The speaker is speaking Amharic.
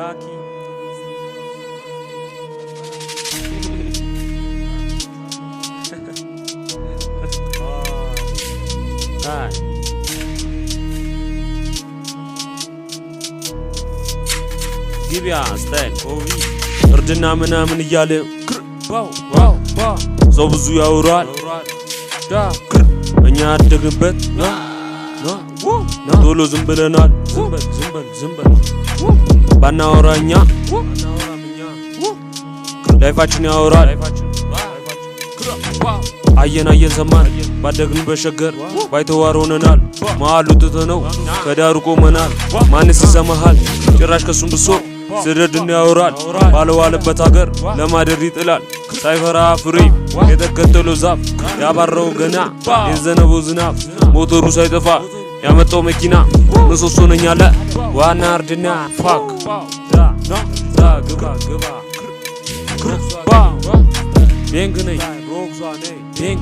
Rocky. Hi. Give ya style. እርድና ምናምን እያለ ሰው ብዙ ያወራል እኛ አደግንበት ቶሎ ዝም ብለናል ዝም በል ባናወራኛ ላይፋችን ያወራል አየን ሰማን ባደግን በሸገር ባይተዋር ሆነናል መሃሉ ትተነው ከዳሩ ቆመናል ማንስ ይሰማሃል ጭራሽ ከሱም ብሶ ስደድን ያወራል ባለዋለበት ሀገር ለማደር ይጥላል ሳይፈራ ፍሬ የተከተለው ዛፍ ያባረው ገና የዘነበው ዝናብ ሞተሩ ሳይጠፋ ያመጣው መኪና ምሰሶ ነኝ አለ ዋና እርድና ፋክ ግባ ቤንግ ነኝ ቤንግ